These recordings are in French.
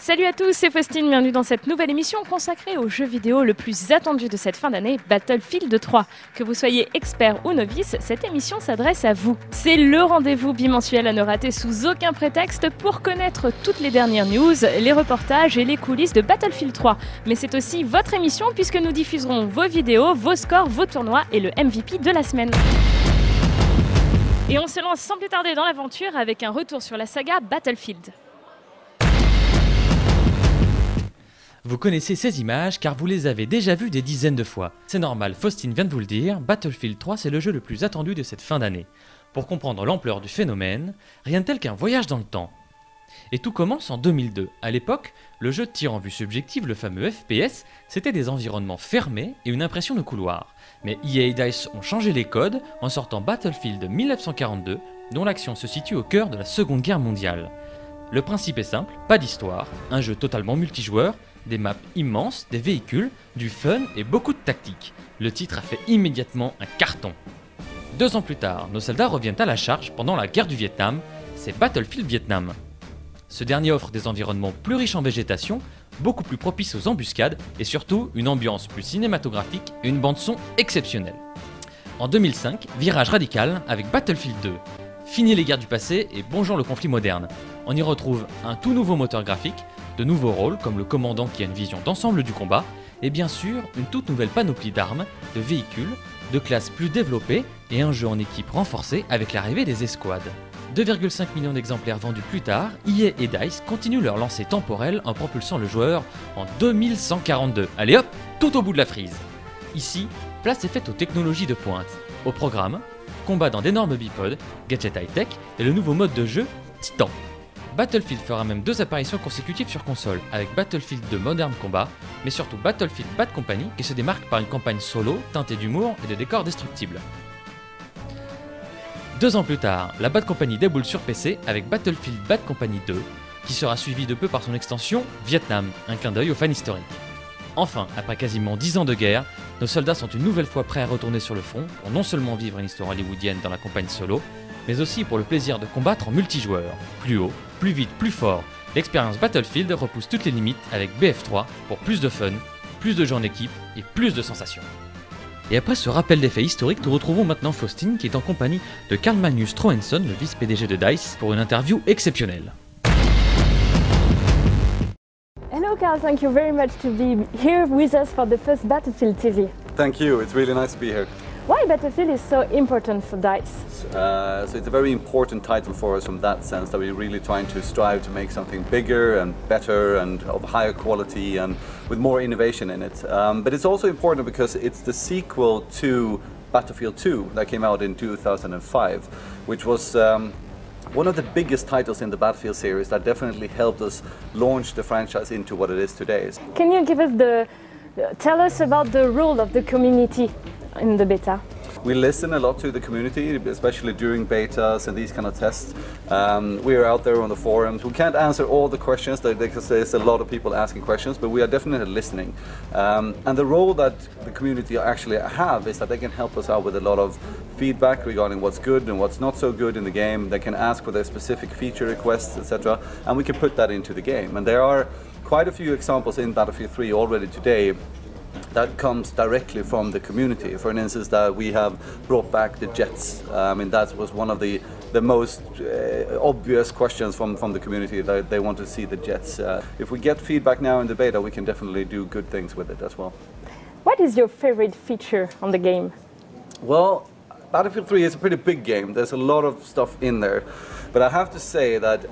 Salut à tous, c'est Faustine, bienvenue dans cette nouvelle émission consacrée aux jeux vidéo le plus attendu de cette fin d'année, Battlefield 3. Que vous soyez expert ou novice, cette émission s'adresse à vous. C'est le rendez-vous bimensuel à ne rater sous aucun prétexte pour connaître toutes les dernières news, les reportages et les coulisses de Battlefield 3. Mais c'est aussi votre émission puisque nous diffuserons vos vidéos, vos scores, vos tournois et le MVP de la semaine. Et on se lance sans plus tarder dans l'aventure avec un retour sur la saga Battlefield. Vous connaissez ces images car vous les avez déjà vues des dizaines de fois. C'est normal, Faustine vient de vous le dire, Battlefield 3 c'est le jeu le plus attendu de cette fin d'année. Pour comprendre l'ampleur du phénomène, rien de tel qu'un voyage dans le temps. Et tout commence en 2002. À l'époque, le jeu de tir en vue subjective, le fameux FPS, c'était des environnements fermés et une impression de couloir. Mais EA et DICE ont changé les codes en sortant Battlefield 1942, dont l'action se situe au cœur de la Seconde Guerre mondiale. Le principe est simple, pas d'histoire, un jeu totalement multijoueur, des maps immenses, des véhicules, du fun et beaucoup de tactique. Le titre a fait immédiatement un carton. 2 ans plus tard, nos soldats reviennent à la charge pendant la guerre du Vietnam, c'est Battlefield Vietnam. Ce dernier offre des environnements plus riches en végétation, beaucoup plus propices aux embuscades et surtout une ambiance plus cinématographique et une bande-son exceptionnelle. En 2005, virage radical avec Battlefield 2. Fini les guerres du passé et bonjour le conflit moderne. On y retrouve un tout nouveau moteur graphique, de nouveaux rôles comme le commandant qui a une vision d'ensemble du combat, et bien sûr une toute nouvelle panoplie d'armes, de véhicules, de classes plus développées et un jeu en équipe renforcé avec l'arrivée des escouades. 2,5 millions d'exemplaires vendus plus tard, EA et DICE continuent leur lancée temporelle en propulsant le joueur en 2142. Allez hop, tout au bout de la frise. Ici, place est faite aux technologies de pointe. Au programme, combat dans d'énormes bipodes, gadgets high-tech et le nouveau mode de jeu Titan. Battlefield fera même 2 apparitions consécutives sur console, avec Battlefield 2 Modern Combat, mais surtout Battlefield Bad Company qui se démarque par une campagne solo teintée d'humour et de décors destructibles. 2 ans plus tard, la Bad Company déboule sur PC avec Battlefield Bad Company 2, qui sera suivi de peu par son extension Vietnam, un clin d'œil aux fans historiques. Enfin, après quasiment 10 ans de guerre, nos soldats sont une nouvelle fois prêts à retourner sur le front pour non seulement vivre une histoire hollywoodienne dans la campagne solo, mais aussi pour le plaisir de combattre en multijoueur. Plus haut, plus vite, plus fort, l'expérience Battlefield repousse toutes les limites avec BF3 pour plus de fun, plus de jeux en équipe et plus de sensations. Et après ce rappel des faits historiques, nous retrouvons maintenant Faustine qui est en compagnie de Carl Magnus Troenson, le vice-PDG de DICE, pour une interview exceptionnelle. Hello Carl, thank you very much to be here with us for the first Battlefield TV. Thank you, it's really nice to be here. Why Battlefield is so important for DICE? So it's a very important title for us from that sense, that we're really trying to strive to make something bigger and better and of higher quality and with more innovation in it. But it's also important because it's the sequel to Battlefield 2 that came out in 2005, which was one of the biggest titles in the Battlefield series that definitely helped us launch the franchise into what it is today. Can you give us tell us about the role of the community in the beta? We listen a lot to the community, especially during betas and these kind of tests. We are out there on the forums. We can't answer all the questions because there's a lot of people asking questions, but we are definitely listening. And the role that the community actually have is that they can help us out with a lot of feedback regarding what's good and what's not so good in the game. They can ask for their specific feature requests, etc. And we can put that into the game. And there are quite a few examples in Battlefield 3 already today that comes directly from the community. For instance, that we have brought back the jets. I mean, that was one of the most obvious questions from the community, that they want to see the jets. If we get feedback now in the beta, we can definitely do good things with it as well. What is your favorite feature on the game? Well, Battlefield 3 is a pretty big game. There's a lot of stuff in there. But I have to say that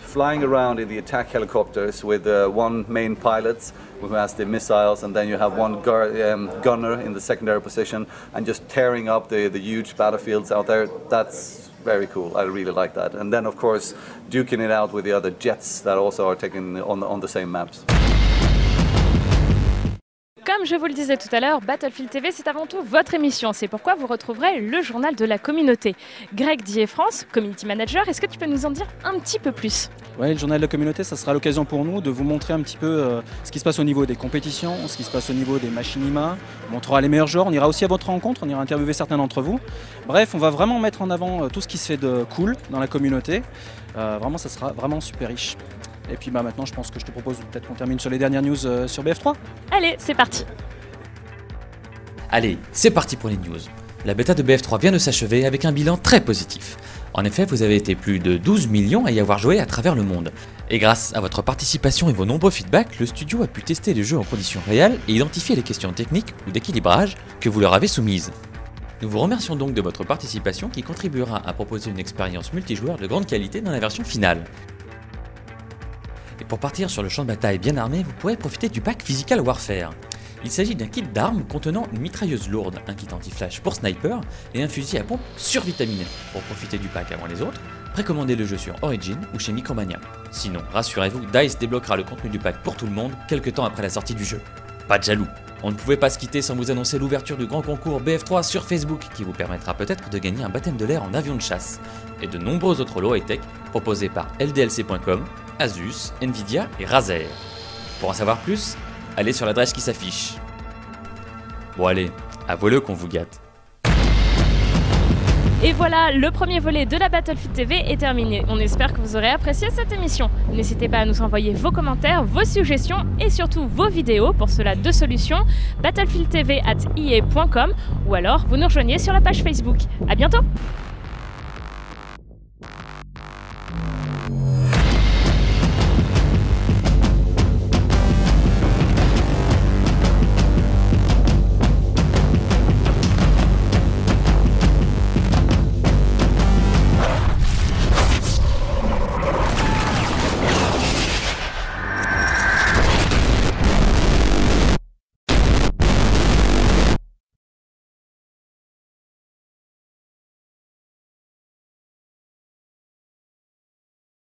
flying around in the attack helicopters with one main pilot who has the missiles, and then you have one gunner in the secondary position, and just tearing up the huge battlefields out there, that's very cool. I really like that. And then of course duking it out with the other jets that also are taken on the same maps. Comme je vous le disais tout à l'heure, Battlefield TV, c'est avant tout votre émission. C'est pourquoi vous retrouverez le journal de la communauté. Greg Dier-France, Community Manager, est-ce que tu peux nous en dire un petit peu plus? Oui, le journal de la communauté, ça sera l'occasion pour nous de vous montrer un petit peu ce qui se passe au niveau des compétitions, ce qui se passe au niveau des machinima. On montrera les meilleurs joueurs, on ira aussi à votre rencontre, on ira interviewer certains d'entre vous. Bref, on va vraiment mettre en avant tout ce qui se fait de cool dans la communauté. Vraiment, ça sera vraiment super riche. Et puis maintenant, je pense que je te propose peut-être qu'on termine sur les dernières news sur BF3. Allez, c'est parti. Allez, c'est parti pour les news. La bêta de BF3 vient de s'achever avec un bilan très positif. En effet, vous avez été plus de 12 millions à y avoir joué à travers le monde. Et grâce à votre participation et vos nombreux feedbacks, le studio a pu tester le jeu en conditions réelles et identifier les questions techniques ou d'équilibrage que vous leur avez soumises. Nous vous remercions donc de votre participation qui contribuera à proposer une expérience multijoueur de grande qualité dans la version finale. Et pour partir sur le champ de bataille bien armé, vous pourrez profiter du pack Physical Warfare. Il s'agit d'un kit d'armes contenant une mitrailleuse lourde, un kit anti-flash pour sniper et un fusil à pompe survitaminé. Pour profiter du pack avant les autres, précommandez le jeu sur Origin ou chez Micromania. Sinon, rassurez-vous, DICE débloquera le contenu du pack pour tout le monde quelques temps après la sortie du jeu. Pas de jaloux. On ne pouvait pas se quitter sans vous annoncer l'ouverture du grand concours BF3 sur Facebook qui vous permettra peut-être de gagner un baptême de l'air en avion de chasse et de nombreux autres lots high-tech proposés par LDLC.com, Asus, Nvidia et Razer. Pour en savoir plus, allez sur l'adresse qui s'affiche. Bon allez, avouez-le qu'on vous gâte. Et voilà, le premier volet de la Battlefield TV est terminé. On espère que vous aurez apprécié cette émission. N'hésitez pas à nous envoyer vos commentaires, vos suggestions et surtout vos vidéos. Pour cela, deux solutions, battlefieldtv@ea.com ou alors vous nous rejoignez sur la page Facebook. À bientôt!